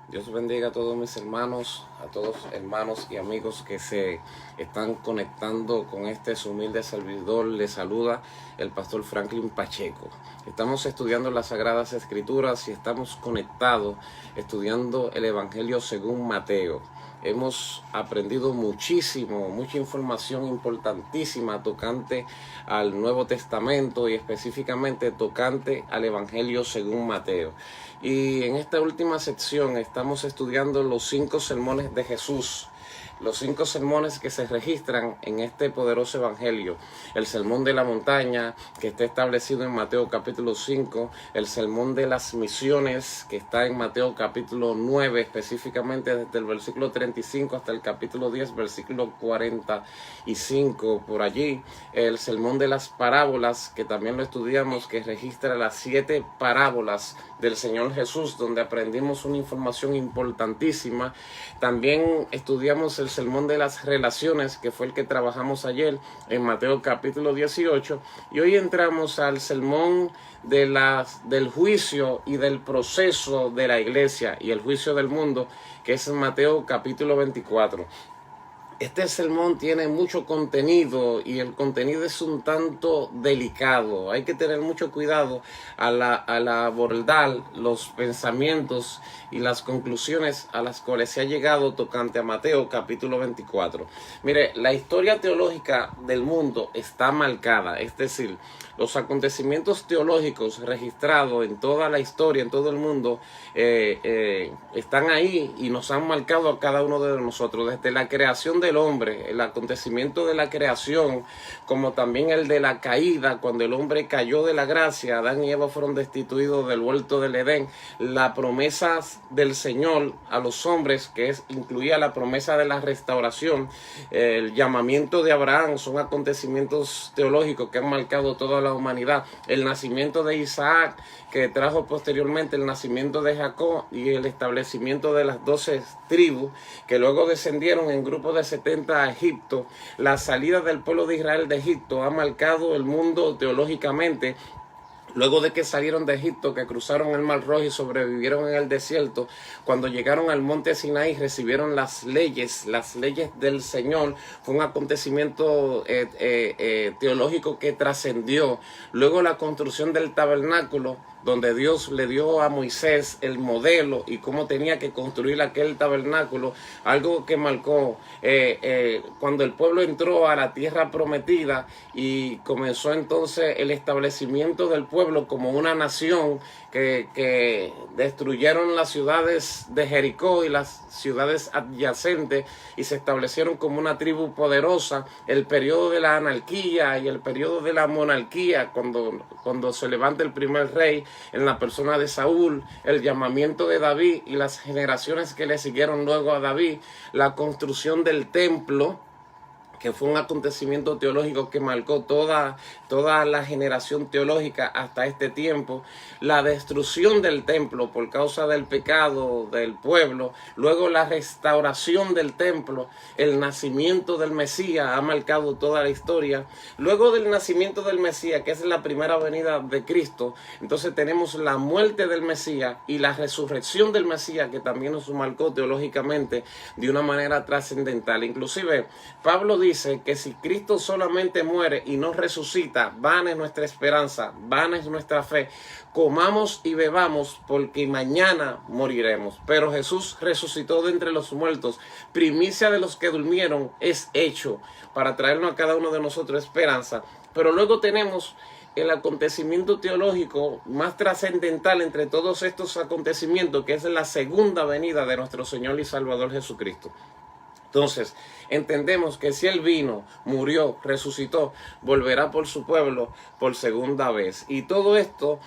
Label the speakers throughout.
Speaker 1: Dios bendiga a todos mis hermanos, a todos hermanos y amigos que se están conectando con su humilde servidor. Les saluda el pastor Franklin Pacheco. Estamos estudiando las Sagradas Escrituras y estamos conectados estudiando el Evangelio según Mateo. Hemos aprendido mucha información importantísima tocante al Nuevo Testamento y específicamente tocante al Evangelio según Mateo. Y en esta última sección estamos estudiando los 5 sermones de Jesús. Los 5 sermones que se registran en este poderoso evangelio. El sermón de la montaña, que está establecido en Mateo capítulo 5. El sermón de las misiones, que está en Mateo capítulo 9, específicamente desde el versículo 35 hasta el capítulo 10, versículo 45, por allí. El sermón de las parábolas, que también lo estudiamos, que registra las 7 parábolas del Señor Jesús, donde aprendimos una información importantísima. También estudiamos el sermón de las relaciones, que fue el que trabajamos ayer en Mateo capítulo 18, y hoy entramos al sermón del juicio y del proceso de la iglesia y el juicio del mundo, que es en Mateo capítulo 24. Este sermón tiene mucho contenido y el contenido es un tanto delicado. Hay que tener mucho cuidado al abordar los pensamientos y las conclusiones a las cuales se ha llegado tocante a Mateo capítulo 24. Mire, la historia teológica del mundo está marcada, es decir, los acontecimientos teológicos registrados en toda la historia, en todo el mundo, están ahí y nos han marcado a cada uno de nosotros, desde la creación del hombre, el acontecimiento de la creación, como también el de la caída, cuando el hombre cayó de la gracia. Adán y Eva fueron destituidos del huerto del Edén. La promesa del Señor a los hombres, que incluía la promesa de la restauración, el llamamiento de Abraham, son acontecimientos teológicos que han marcado toda la humanidad. El nacimiento de Isaac, que trajo posteriormente el nacimiento de Jacob, y el establecimiento de las 12 tribus que luego descendieron en grupos de 70 a Egipto. La salida del pueblo de Israel de Egipto ha marcado el mundo teológicamente. Luego de que salieron de Egipto, que cruzaron el Mar Rojo y sobrevivieron en el desierto, cuando llegaron al monte Sinaí recibieron las leyes del Señor. Fue un acontecimiento teológico que trascendió. Luego la construcción del tabernáculo, donde Dios le dio a Moisés el modelo y cómo tenía que construir aquel tabernáculo, algo que marcó cuando el pueblo entró a la tierra prometida y comenzó entonces el establecimiento del pueblo como una nación, que destruyeron las ciudades de Jericó y las ciudades adyacentes y se establecieron como una tribu poderosa. El periodo de la anarquía y el periodo de la monarquía, cuando se levanta el primer rey en la persona de Saúl, el llamamiento de David y las generaciones que le siguieron luego a David, la construcción del templo, que fue un acontecimiento teológico que marcó toda la generación teológica hasta este tiempo. La destrucción del templo por causa del pecado del pueblo, luego la restauración del templo, el nacimiento del Mesías ha marcado toda la historia. Luego del nacimiento del Mesías, que es la primera venida de Cristo, entonces tenemos la muerte del Mesías y la resurrección del Mesías, que también nos marcó teológicamente de una manera trascendental. Inclusive Pablo dice que si Cristo solamente muere y no resucita, vana es nuestra esperanza, vana es nuestra fe. Comamos y bebamos, porque mañana moriremos. Pero Jesús resucitó de entre los muertos, primicia de los que durmieron es hecho, para traernos a cada uno de nosotros esperanza. Pero luego tenemos el acontecimiento teológico más trascendental entre todos estos acontecimientos, que es la segunda venida de nuestro Señor y Salvador Jesucristo. Entonces, entendemos que si Él vino, murió, resucitó, volverá por su pueblo por segunda vez. Y todo esto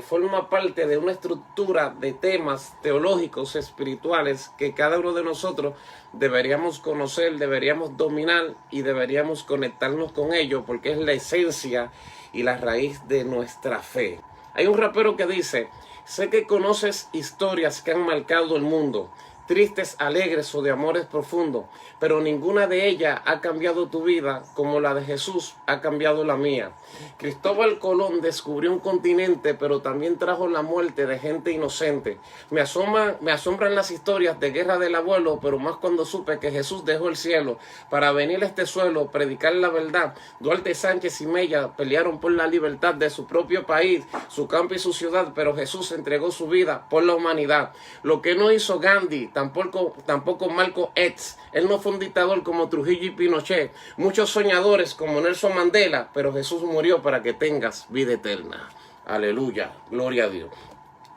Speaker 1: forma parte de una estructura de temas teológicos, espirituales, que cada uno de nosotros deberíamos conocer, deberíamos dominar y deberíamos conectarnos con ellos, porque es la esencia y la raíz de nuestra fe. Hay un rapero que dice: sé que conoces historias que han marcado el mundo. tristes, alegres o de amores profundos, pero ninguna de ellas ha cambiado tu vida como la de Jesús ha cambiado la mía. Cristóbal Colón descubrió un continente, pero también trajo la muerte de gente inocente. Me asombran las historias de guerra del abuelo, pero más cuando supe que Jesús dejó el cielo para venir a este suelo, predicar la verdad. Duarte, Sánchez y Mella pelearon por la libertad de su propio país, su campo y su ciudad, pero Jesús entregó su vida por la humanidad. Lo que no hizo Gandhi, tampoco Malcolm X. Él no fue un dictador como Trujillo y Pinochet. Muchos soñadores como Nelson Mandela, pero Jesús murió para que tengas vida eterna. Aleluya, gloria a Dios.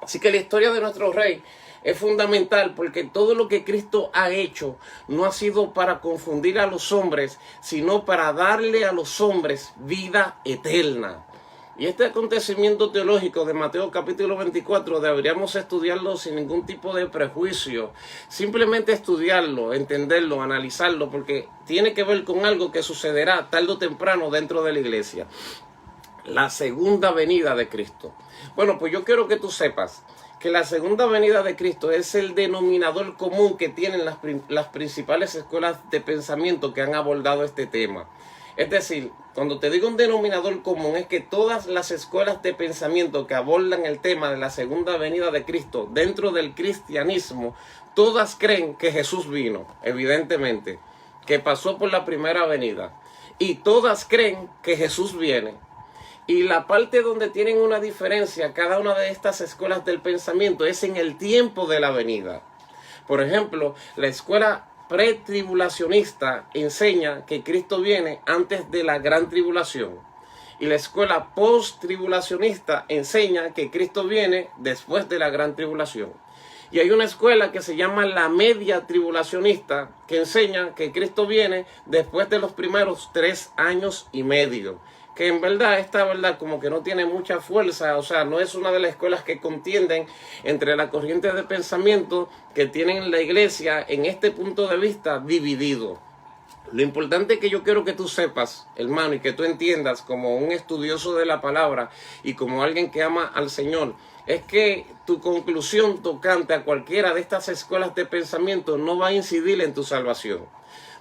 Speaker 1: Así que la historia de nuestro Rey es fundamental porque todo lo que Cristo ha hecho no ha sido para confundir a los hombres, sino para darle a los hombres vida eterna. Y este acontecimiento teológico de Mateo capítulo 24 deberíamos estudiarlo sin ningún tipo de prejuicio. Simplemente estudiarlo, entenderlo, analizarlo, porque tiene que ver con algo que sucederá tarde o temprano dentro de la iglesia. La segunda venida de Cristo. Bueno, pues yo quiero que tú sepas que la segunda venida de Cristo es el denominador común que tienen las principales escuelas de pensamiento que han abordado este tema. Es decir, cuando te digo un denominador común es que todas las escuelas de pensamiento que abordan el tema de la segunda venida de Cristo dentro del cristianismo, todas creen que Jesús vino, evidentemente, que pasó por la primera venida. Y todas creen que Jesús viene. Y la parte donde tienen una diferencia cada una de estas escuelas del pensamiento es en el tiempo de la venida. Por ejemplo, la escuela pretribulacionista enseña que Cristo viene antes de la gran tribulación. Y la escuela post-tribulacionista enseña que Cristo viene después de la gran tribulación. Y hay una escuela que se llama la media tribulacionista que enseña que Cristo viene después de los primeros 3 años y medio. Que en verdad, esta verdad como que no tiene mucha fuerza, o sea, no es una de las escuelas que contienden entre la corriente de pensamiento que tienen la iglesia en este punto de vista dividido. Lo importante que yo quiero que tú sepas, hermano, y que tú entiendas como un estudioso de la palabra y como alguien que ama al Señor, es que tu conclusión tocante a cualquiera de estas escuelas de pensamiento no va a incidir en tu salvación.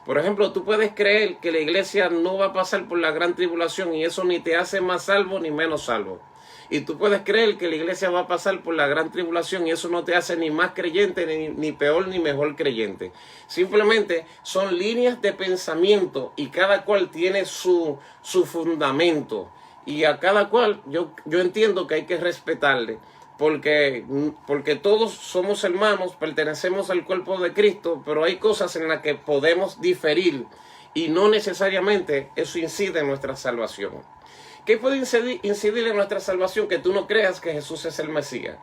Speaker 1: Por ejemplo, tú puedes creer que la iglesia no va a pasar por la gran tribulación y eso ni te hace más salvo ni menos salvo. Y tú puedes creer que la iglesia va a pasar por la gran tribulación y eso no te hace ni más creyente, ni peor, ni mejor creyente. Simplemente son líneas de pensamiento y cada cual tiene su fundamento. Y a cada cual yo entiendo que hay que respetarle. Porque todos somos hermanos, pertenecemos al cuerpo de Cristo, pero hay cosas en las que podemos diferir y no necesariamente eso incide en nuestra salvación. ¿Qué puede incidir en nuestra salvación? Que tú no creas que Jesús es el Mesías.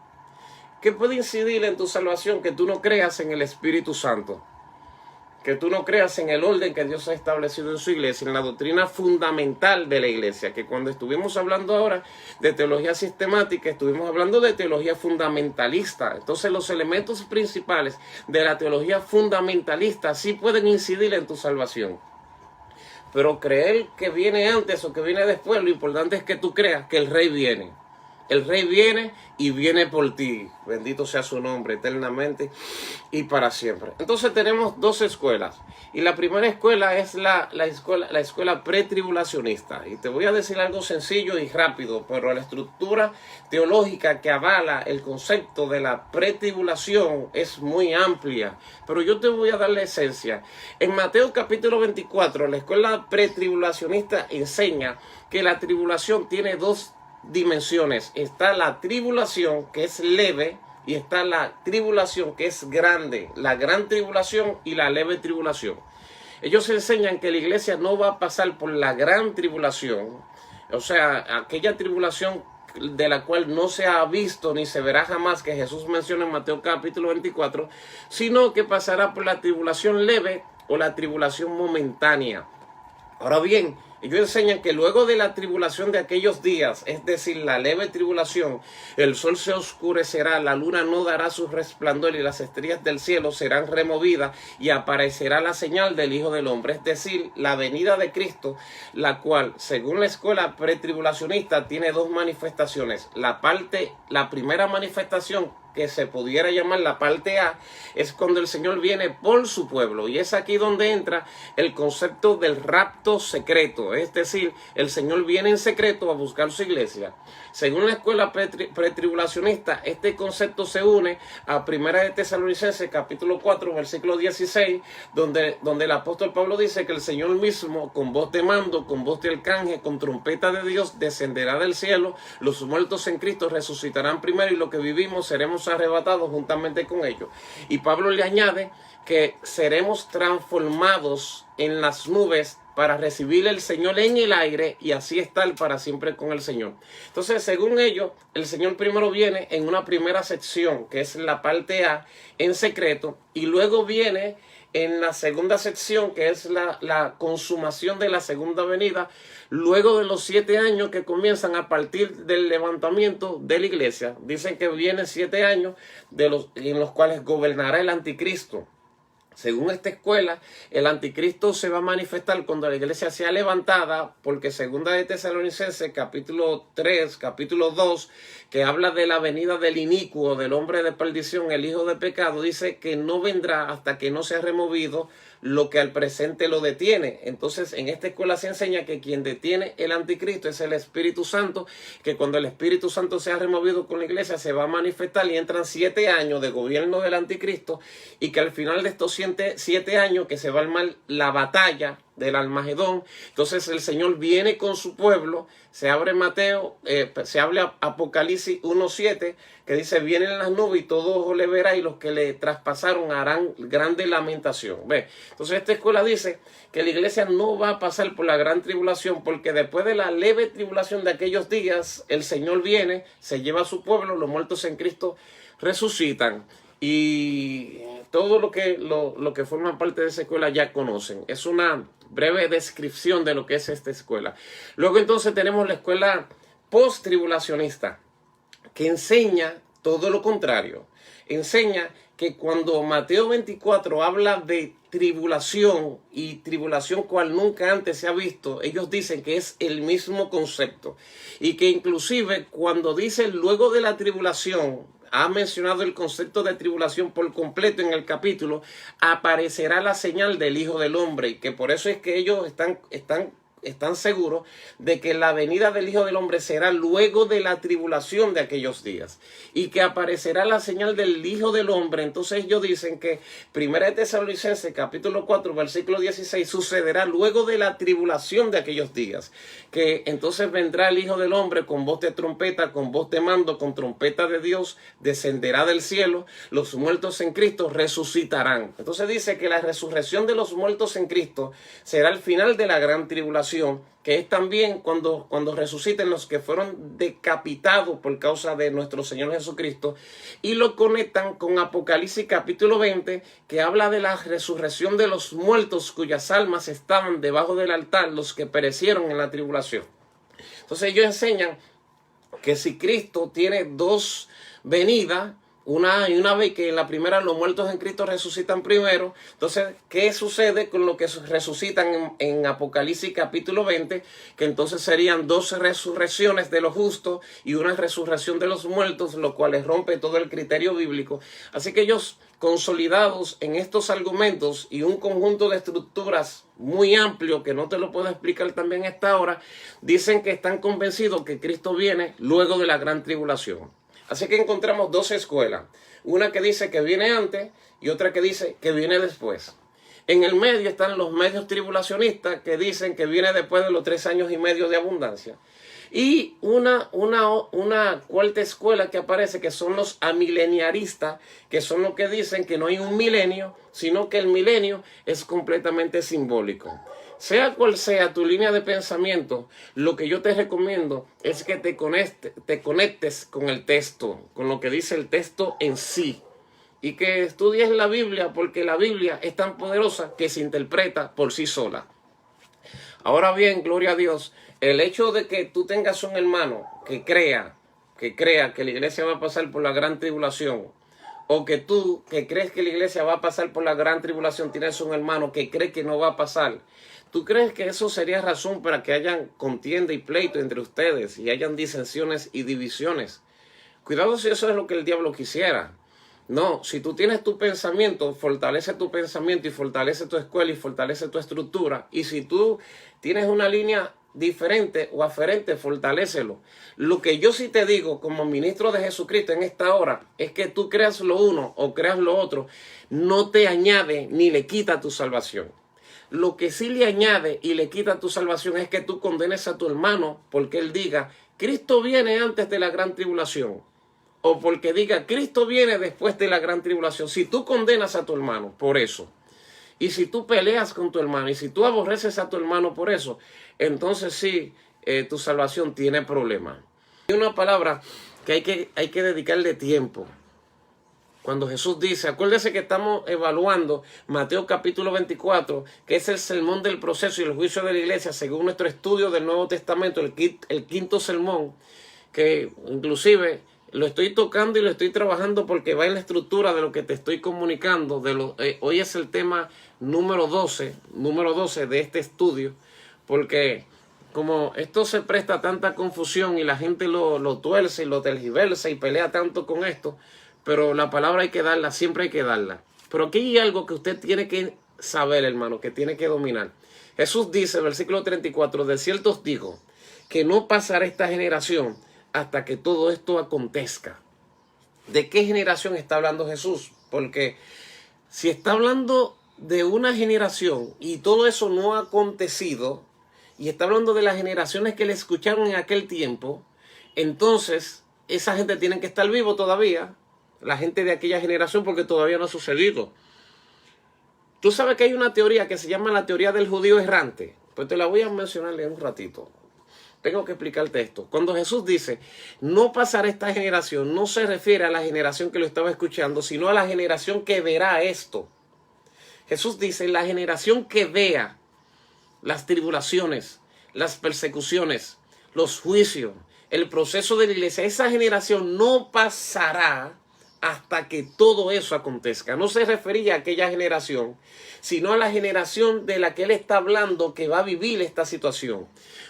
Speaker 1: ¿Qué puede incidir en tu salvación? Que tú no creas en el Espíritu Santo. Que tú no creas en el orden que Dios ha establecido en su iglesia, en la doctrina fundamental de la iglesia, que cuando estuvimos hablando ahora de teología sistemática, estuvimos hablando de teología fundamentalista. Entonces los elementos principales de la teología fundamentalista sí pueden incidir en tu salvación. Pero creer que viene antes o que viene después, lo importante es que tú creas que el Rey viene. El Rey viene y viene por ti. Bendito sea su nombre eternamente y para siempre. Entonces tenemos dos escuelas. Y la primera escuela es la escuela pretribulacionista. Y te voy a decir algo sencillo y rápido, pero la estructura teológica que avala el concepto de la pretribulación es muy amplia. Pero yo te voy a dar la esencia. En Mateo capítulo 24, la escuela pretribulacionista enseña que la tribulación tiene dos dimensiones. Está la tribulación que es leve y está la tribulación que es grande, la gran tribulación y la leve tribulación. Ellos enseñan que la iglesia no va a pasar por la gran tribulación, o sea, aquella tribulación de la cual no se ha visto ni se verá jamás, que Jesús menciona en Mateo capítulo 24, sino que pasará por la tribulación leve o la tribulación momentánea. Ahora bien, ellos enseñan que luego de la tribulación de aquellos días, es decir, la leve tribulación, el sol se oscurecerá, la luna no dará su resplandor y las estrellas del cielo serán removidas y aparecerá la señal del Hijo del Hombre, es decir, la venida de Cristo, la cual, según la escuela pretribulacionista, tiene dos manifestaciones. La primera manifestación que se pudiera llamar la parte A, es cuando el Señor viene por su pueblo. Y es aquí donde entra el concepto del rapto secreto. Es decir, el Señor viene en secreto a buscar su iglesia. Según la escuela pretribulacionista, este concepto se une a 1 de Tesalonicenses capítulo 4, versículo 16, donde el apóstol Pablo dice que el Señor mismo, con voz de mando, con voz de arcángel, con trompeta de Dios, descenderá del cielo. Los muertos en Cristo resucitarán primero y los que vivimos seremos arrebatados juntamente con ellos. Y Pablo le añade que seremos transformados en las nubes para recibir el Señor en el aire y así estar para siempre con el Señor. Entonces, según ellos, el Señor primero viene en una primera sección, que es la parte A, en secreto, y luego viene en la segunda sección, que es la consumación de la segunda venida, luego de los 7 años que comienzan a partir del levantamiento de la iglesia. Dicen que vienen 7 años en los cuales gobernará el anticristo. Según esta escuela, el anticristo se va a manifestar cuando la iglesia sea levantada, porque segunda de Tesalonicenses, capítulo 3, capítulo 2, que habla de la venida del inicuo, del hombre de perdición, el hijo de pecado, dice que no vendrá hasta que no sea removido lo que al presente lo detiene. Entonces, en esta escuela se enseña que quien detiene el anticristo es el Espíritu Santo, que cuando el Espíritu Santo sea removido con la iglesia se va a manifestar y entran 7 años de gobierno del anticristo, y que al final de estos 7 años que se va a armar la batalla del Armagedón. Entonces el Señor viene con su pueblo. Se abre Mateo, se habla Apocalipsis 1:7, que dice: vienen las nubes y todo ojo le verá y los que le traspasaron harán grande lamentación. ¿Ve? Entonces esta escuela dice que la iglesia no va a pasar por la gran tribulación, porque después de la leve tribulación de aquellos días, el Señor viene, se lleva a su pueblo, los muertos en Cristo resucitan. Y todo lo que forma parte de esa escuela ya conocen. Es una breve descripción de lo que es esta escuela. Luego entonces tenemos la escuela post-tribulacionista, que enseña todo lo contrario. Enseña que cuando Mateo 24 habla de tribulación, y tribulación cual nunca antes se ha visto, ellos dicen que es el mismo concepto. Y que inclusive cuando dice luego de la tribulación, ha mencionado el concepto de tribulación por completo en el capítulo, aparecerá la señal del Hijo del Hombre, y que por eso es que ellos están seguros de que la venida del Hijo del Hombre será luego de la tribulación de aquellos días, y que aparecerá la señal del Hijo del Hombre. Entonces ellos dicen que 1 de Tesalonicenses capítulo 4 versículo 16 sucederá luego de la tribulación de aquellos días, que entonces vendrá el Hijo del Hombre con voz de trompeta, con voz de mando, con trompeta de Dios, descenderá del cielo, los muertos en Cristo resucitarán. Entonces dice que la resurrección de los muertos en Cristo será el final de la gran tribulación, que es también cuando resuciten los que fueron decapitados por causa de nuestro Señor Jesucristo, y lo conectan con Apocalipsis capítulo 20, que habla de la resurrección de los muertos cuyas almas estaban debajo del altar, los que perecieron en la tribulación. Entonces ellos enseñan que si Cristo tiene 2 venidas, una vez que en la primera los muertos en Cristo resucitan primero, entonces, ¿qué sucede con lo que resucitan en Apocalipsis capítulo 20? Que entonces serían 2 resurrecciones de los justos y una resurrección de los muertos, lo cual les rompe todo el criterio bíblico. Así que ellos, consolidados en estos argumentos y un conjunto de estructuras muy amplio que no te lo puedo explicar también a esta hora, dicen que están convencidos que Cristo viene luego de la gran tribulación. Así que encontramos 2 escuelas, una que dice que viene antes y otra que dice que viene después. En el medio están los medios tribulacionistas, que dicen que viene después de los 3 años y medio de abundancia. Y una cuarta escuela que aparece, que son los amileniaristas, que son los que dicen que no hay un milenio, sino que el milenio es completamente simbólico. Sea cual sea tu línea de pensamiento, lo que yo te recomiendo es que te conectes con el texto, con lo que dice el texto en sí, y que estudies la Biblia, porque la Biblia es tan poderosa que se interpreta por sí sola. Ahora bien, gloria a Dios, el hecho de que tú tengas un hermano que crea que la iglesia va a pasar por la gran tribulación, o que tú, que crees que la iglesia va a pasar por la gran tribulación, tienes un hermano que cree que no va a pasar, ¿tú crees que eso sería razón para que hayan contienda y pleito entre ustedes y hayan disensiones y divisiones? Cuidado si eso es lo que el diablo quisiera. No, si tú tienes tu pensamiento, fortalece tu pensamiento y fortalece tu escuela y fortalece tu estructura. Y si tú tienes una línea diferente o aferente, fortalécelo. Lo que yo sí te digo como ministro de Jesucristo en esta hora es que tú creas lo uno o creas lo otro, no te añade ni le quita tu salvación. Lo que sí le añade y le quita tu salvación es que tú condenes a tu hermano porque él diga, Cristo viene antes de la gran tribulación. O porque diga, Cristo viene después de la gran tribulación. Si tú condenas a tu hermano por eso, y si tú peleas con tu hermano, y si tú aborreces a tu hermano por eso, entonces sí, tu salvación tiene problemas. Hay una palabra que hay que dedicarle tiempo. Cuando Jesús dice, acuérdese que estamos evaluando Mateo capítulo 24, que es el sermón del proceso y el juicio de la iglesia, según nuestro estudio del Nuevo Testamento, el quinto sermón, que inclusive lo estoy tocando y lo estoy trabajando porque va en la estructura de lo que te estoy comunicando. Hoy es el tema número 12 de este estudio, porque como esto se presta a tanta confusión y la gente lo tuerce y lo tergiversa y pelea tanto con esto, pero la palabra hay que darla, siempre hay que darla. Pero aquí hay algo que usted tiene que saber, hermano, que tiene que dominar. Jesús dice, versículo 34, de cierto os digo, que no pasará esta generación hasta que todo esto acontezca. ¿De qué generación está hablando Jesús? Porque si está hablando de una generación y todo eso no ha acontecido, y está hablando de las generaciones que le escucharon en aquel tiempo, entonces esa gente tiene que estar vivo todavía, la gente de aquella generación, porque todavía no ha sucedido. Tú sabes que hay una teoría que se llama la teoría del judío errante. Pues te la voy a mencionar en un ratito. Tengo que explicarte esto. Cuando Jesús dice, no pasará esta generación, no se refiere a la generación que lo estaba escuchando, sino a la generación que verá esto. Jesús dice, la generación que vea las tribulaciones, las persecuciones, los juicios, el proceso de la iglesia, esa generación no pasará hasta que todo eso acontezca. No se refería a aquella generación, sino a la generación de la que él está hablando que va a vivir esta situación.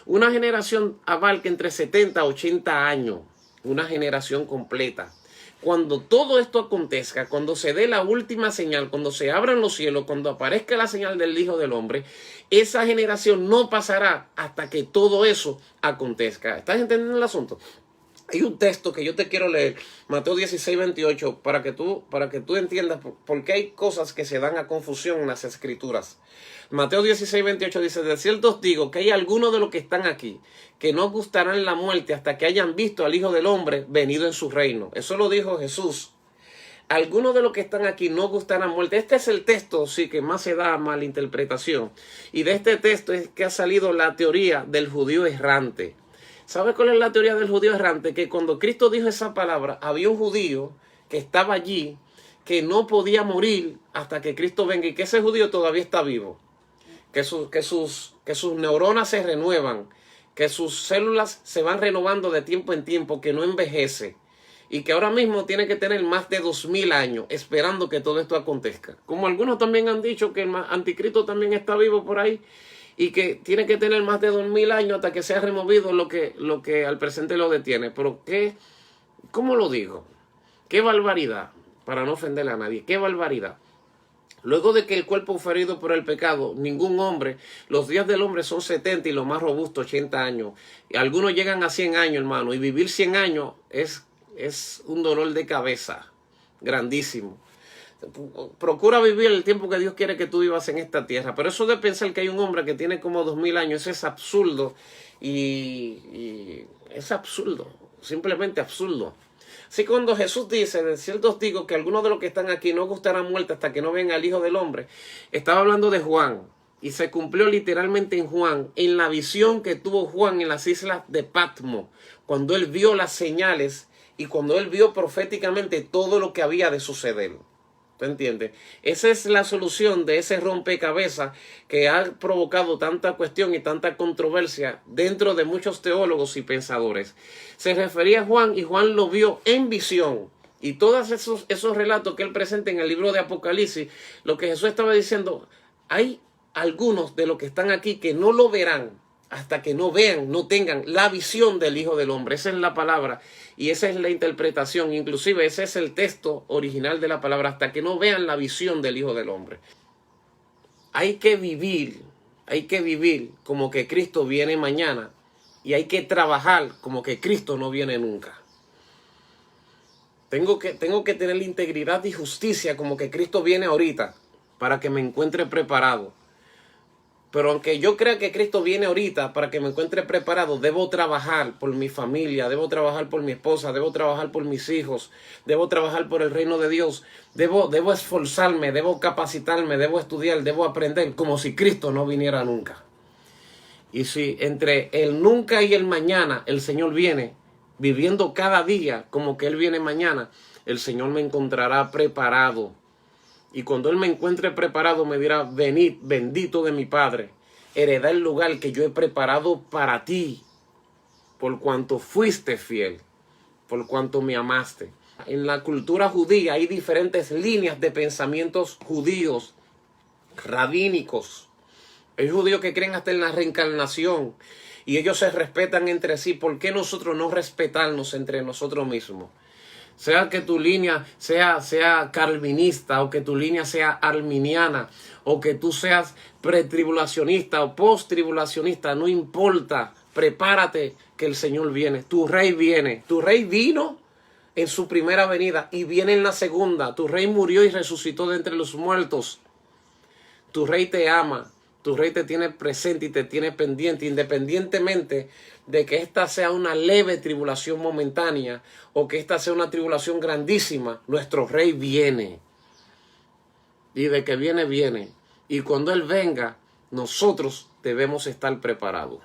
Speaker 1: Una generación abarca entre 70 a 80 años, una generación completa. Cuando todo esto acontezca, cuando se dé la última señal, cuando se abran los cielos, cuando aparezca la señal del Hijo del Hombre, esa generación no pasará hasta que todo eso acontezca. ¿Estás entendiendo el asunto? Hay un texto que yo te quiero leer, Mateo 16, 28, para que tú entiendas por qué hay cosas que se dan a confusión en las Escrituras. Mateo 16, 28 dice, de cierto os digo que hay algunos de los que están aquí que no gustarán la muerte hasta que hayan visto al Hijo del Hombre venido en su reino. Eso lo dijo Jesús. Algunos de los que están aquí no gustarán muerte. Este es el texto, sí, que más se da a malinterpretación. Y de este texto es que ha salido la teoría del judío errante. ¿Sabe cuál es la teoría del judío errante? Que cuando Cristo dijo esa palabra, había un judío que estaba allí, que no podía morir hasta que Cristo venga y que ese judío todavía está vivo. Que sus neuronas se renuevan, que sus células se van renovando de tiempo en tiempo, que no envejece. Y que ahora mismo tiene que tener más de 2000 años esperando que todo esto acontezca. Como algunos también han dicho que el anticristo también está vivo por ahí. Y que tiene que tener más de 2000 años hasta que sea removido lo que al presente lo detiene. Pero ¿cómo lo digo? ¡Qué barbaridad! Para no ofenderle a nadie. ¡Qué barbaridad! Luego de que el cuerpo fue herido por el pecado, ningún hombre, los días del hombre son 70 y los más robustos 80 años. Y algunos llegan a 100 años, hermano. Y vivir 100 años es un dolor de cabeza grandísimo. Procura vivir el tiempo que Dios quiere que tú vivas en esta tierra. Pero eso de pensar que hay un hombre que tiene como 2000 años, eso es absurdo. Y es absurdo, simplemente absurdo. Así que cuando Jesús dice, de cierto os digo que algunos de los que están aquí no gustarán muerte hasta que no venga el Hijo del Hombre, estaba hablando de Juan. Y se cumplió literalmente en Juan, en la visión que tuvo Juan en las islas de Patmos, cuando él vio las señales y cuando él vio proféticamente todo lo que había de suceder. ¿Tú entiendes? Esa es la solución de ese rompecabezas que ha provocado tanta cuestión y tanta controversia dentro de muchos teólogos y pensadores. Se refería a Juan y Juan lo vio en visión. Y todos esos relatos que él presenta en el libro de Apocalipsis, lo que Jesús estaba diciendo, hay algunos de los que están aquí que no lo verán hasta que no vean, no tengan la visión del Hijo del Hombre. Esa es la palabra y esa es la interpretación. Inclusive ese es el texto original de la palabra, hasta que no vean la visión del Hijo del Hombre. Hay que vivir como que Cristo viene mañana y hay que trabajar como que Cristo no viene nunca. Tengo que tener la integridad y justicia como que Cristo viene ahorita para que me encuentre preparado. Pero aunque yo crea que Cristo viene ahorita para que me encuentre preparado, debo trabajar por mi familia, debo trabajar por mi esposa, debo trabajar por mis hijos, debo trabajar por el reino de Dios, debo esforzarme, debo capacitarme, debo estudiar, debo aprender como si Cristo no viniera nunca. Y si entre el nunca y el mañana el Señor viene, viviendo cada día como que Él viene mañana, el Señor me encontrará preparado. Y cuando Él me encuentre preparado, me dirá: venid, bendito de mi Padre, heredad el lugar que yo he preparado para ti, por cuanto fuiste fiel, por cuanto me amaste. En la cultura judía hay diferentes líneas de pensamientos judíos, rabínicos. Hay judíos que creen hasta en la reencarnación y ellos se respetan entre sí. ¿Por qué nosotros no respetarnos entre nosotros mismos? Sea que tu línea sea calvinista, o que tu línea sea arminiana, o que tú seas pretribulacionista o posttribulacionista, no importa. Prepárate que el Señor viene. Tu rey viene. Tu rey vino en su primera venida y viene en la segunda. Tu rey murió y resucitó de entre los muertos. Tu rey te ama. Tu rey te tiene presente y te tiene pendiente, independientemente de que esta sea una leve tribulación momentánea o que esta sea una tribulación grandísima. Nuestro rey viene. Y de que viene, viene. Y cuando Él venga, nosotros debemos estar preparados.